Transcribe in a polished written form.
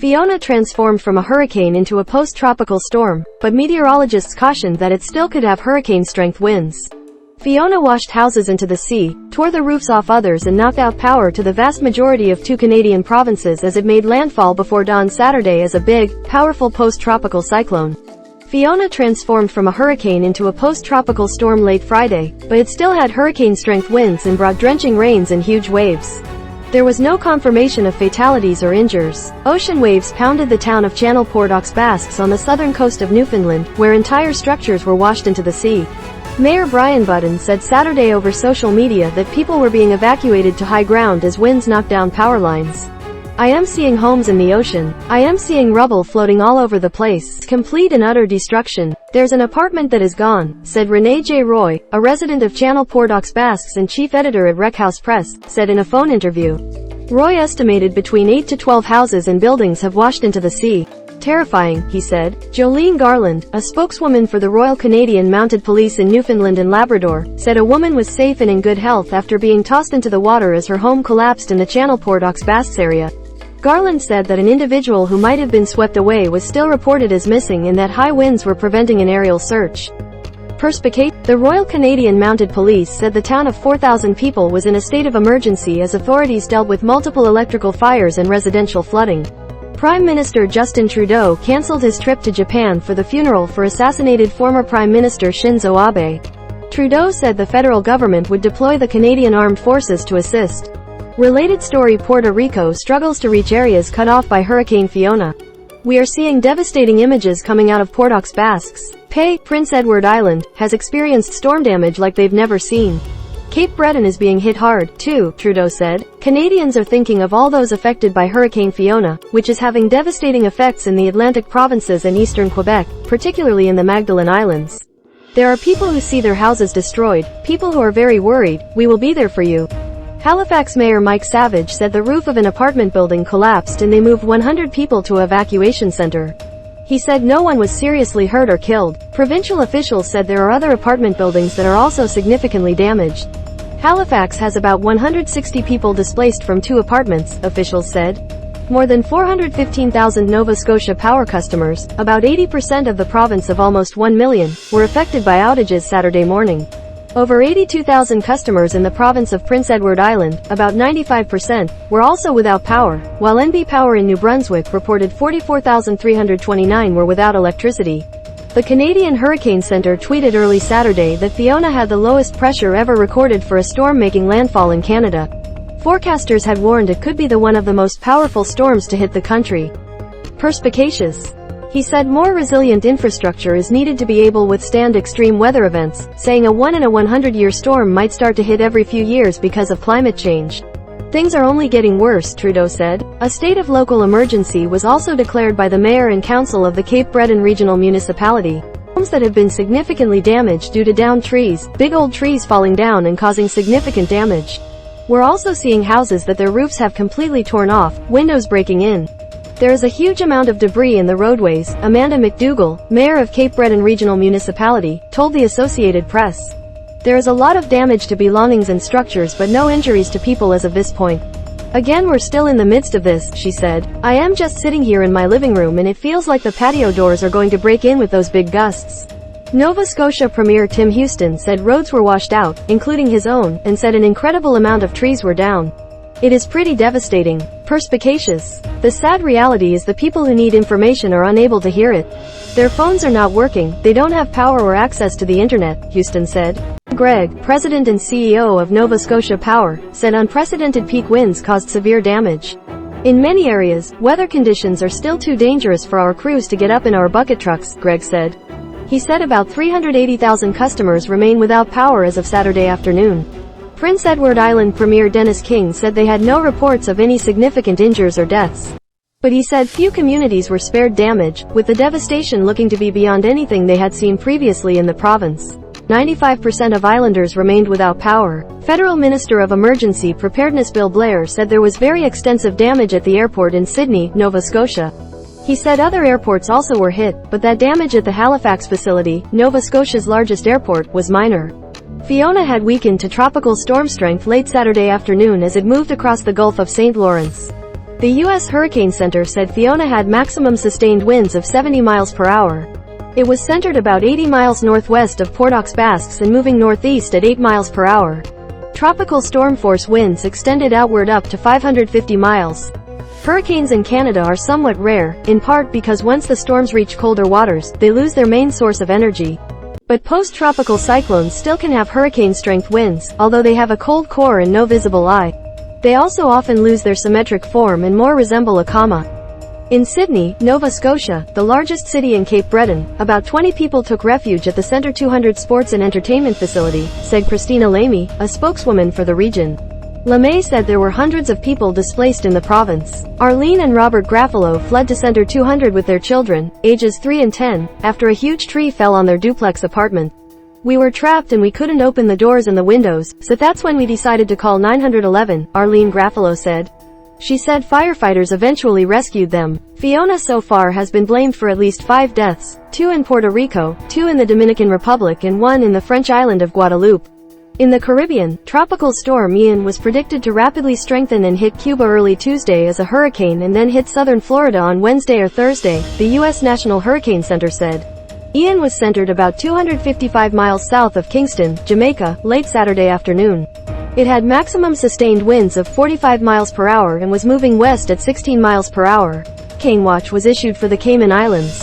Fiona transformed from a hurricane into a post-tropical storm, but meteorologists cautioned that it still could have hurricane-strength winds. Fiona washed houses into the sea, tore the roofs off others and knocked out power to the vast majority of 2 Canadian provinces as it made landfall before dawn Saturday as a big, powerful post-tropical cyclone. Fiona transformed from a hurricane into a post-tropical storm late Friday, but it still had hurricane-strength winds and brought drenching rains and huge waves. There was no confirmation of fatalities or injuries. Ocean waves pounded the town of Channel Port aux Basques on the southern coast of Newfoundland, where entire structures were washed into the sea. Mayor Brian Button said Saturday over social media that people were being evacuated to high ground as winds knocked down power lines. "I am seeing homes in the ocean. I am seeing rubble floating all over the place. Complete and utter destruction. There's an apartment that is gone," said Renee J. Roy, a resident of Channel Port aux Basques and chief editor at Wreckhouse Press, said in a phone interview. Roy estimated between 8 to 12 houses and buildings have washed into the sea. "Terrifying," he said. Jolene Garland, a spokeswoman for the Royal Canadian Mounted Police in Newfoundland and Labrador, said a woman was safe and in good health after being tossed into the water as her home collapsed in the Channel Port aux Basques area. Garland said that an individual who might have been swept away was still reported as missing and that high winds were preventing an aerial search. The Royal Canadian Mounted Police said the town of 4,000 people was in a state of emergency as authorities dealt with multiple electrical fires and residential flooding. Prime Minister Justin Trudeau cancelled his trip to Japan for the funeral for assassinated former Prime Minister Shinzo Abe. Trudeau said the federal government would deploy the Canadian Armed Forces to assist. Related story: Puerto Rico struggles to reach areas cut off by Hurricane Fiona. "We are seeing devastating images coming out of Port aux Basques. Prince Edward Island has experienced storm damage like they've never seen. Cape Breton is being hit hard, too," Trudeau said. "Canadians are thinking of all those affected by Hurricane Fiona, which is having devastating effects in the Atlantic provinces and eastern Quebec, particularly in the Magdalen Islands. There are people who see their houses destroyed, people who are very worried. We will be there for you." Halifax Mayor Mike Savage said the roof of an apartment building collapsed and they moved 100 people to an evacuation center. He said no one was seriously hurt or killed. Provincial officials said there are other apartment buildings that are also significantly damaged. Halifax has about 160 people displaced from 2 apartments, officials said. More than 415,000 Nova Scotia Power customers, about 80% of the province of almost 1 million, were affected by outages Saturday morning. Over 82,000 customers in the province of Prince Edward Island, about 95%, were also without power, while NB Power in New Brunswick reported 44,329 were without electricity. The Canadian Hurricane Centre tweeted early Saturday that Fiona had the lowest pressure ever recorded for a storm making landfall in Canada. Forecasters had warned it could be one of the most powerful storms to hit the country. Perspicacious. He said more resilient infrastructure is needed to be able to withstand extreme weather events, saying a 1-in-a-100-year storm might start to hit every few years because of climate change. "Things are only getting worse," Trudeau said. A state of local emergency was also declared by the mayor and council of the Cape Breton Regional Municipality. Homes that have been significantly damaged due to downed trees, big old trees falling down and causing significant damage. "We're also seeing houses that their roofs have completely torn off, windows breaking in. There is a huge amount of debris in the roadways," Amanda McDougall, mayor of Cape Breton Regional Municipality, told the Associated Press. "There is a lot of damage to belongings and structures but no injuries to people as of this point. Again, we're still in the midst of this," she said. "I am just sitting here in my living room and it feels like the patio doors are going to break in with those big gusts." Nova Scotia Premier Tim Houston said roads were washed out, including his own, and said an incredible amount of trees were down. "It is pretty devastating." Perspicacious. "The sad reality is the people who need information are unable to hear it. Their phones are not working, they don't have power or access to the internet," Houston said. Gregg, president and CEO of Nova Scotia Power, said unprecedented peak winds caused severe damage. "In many areas, weather conditions are still too dangerous for our crews to get up in our bucket trucks," Gregg said. He said about 380,000 customers remain without power as of Saturday afternoon. Prince Edward Island Premier Dennis King said they had no reports of any significant injuries or deaths. But he said few communities were spared damage, with the devastation looking to be beyond anything they had seen previously in the province. 95% of islanders remained without power. Federal Minister of Emergency Preparedness Bill Blair said there was very extensive damage at the airport in Sydney, Nova Scotia. He said other airports also were hit, but that damage at the Halifax facility, Nova Scotia's largest airport, was minor. Fiona had weakened to tropical storm strength late Saturday afternoon as it moved across the Gulf of St. Lawrence. The U.S. Hurricane Center said Fiona had maximum sustained winds of 70 miles per hour. It was centered about 80 miles northwest of Port-aux Basques and moving northeast at 8 miles per hour. Tropical storm force winds extended outward up to 550 miles. Hurricanes in Canada are somewhat rare, in part because once the storms reach colder waters, they lose their main source of energy. But post-tropical cyclones still can have hurricane-strength winds, although they have a cold core and no visible eye. They also often lose their symmetric form and more resemble a comma. In Sydney, Nova Scotia, the largest city in Cape Breton, about 20 people took refuge at the Centre 200 sports and entertainment facility, said Christina Lamy, a spokeswoman for the region. Lemay said there were hundreds of people displaced in the province. Arlene and Robert Graffalo fled to Centre 200 with their children, ages 3 and 10, after a huge tree fell on their duplex apartment. We were trapped and we couldn't open the doors and the windows, so that's when we decided to call 911, Arlene Graffalo said. She said firefighters eventually rescued them. Fiona so far has been blamed for at least 5 deaths, 2 in Puerto Rico, 2 in the Dominican Republic and 1 in the French island of Guadeloupe. In the Caribbean, tropical storm Ian was predicted to rapidly strengthen and hit Cuba early Tuesday as a hurricane and then hit southern Florida on Wednesday or Thursday, the U.S. National Hurricane Center said. Ian was centered about 255 miles south of Kingston, Jamaica, late Saturday afternoon. It had maximum sustained winds of 45 miles per hour and was moving west at 16 miles per hour. Hurricane watch was issued for the Cayman Islands.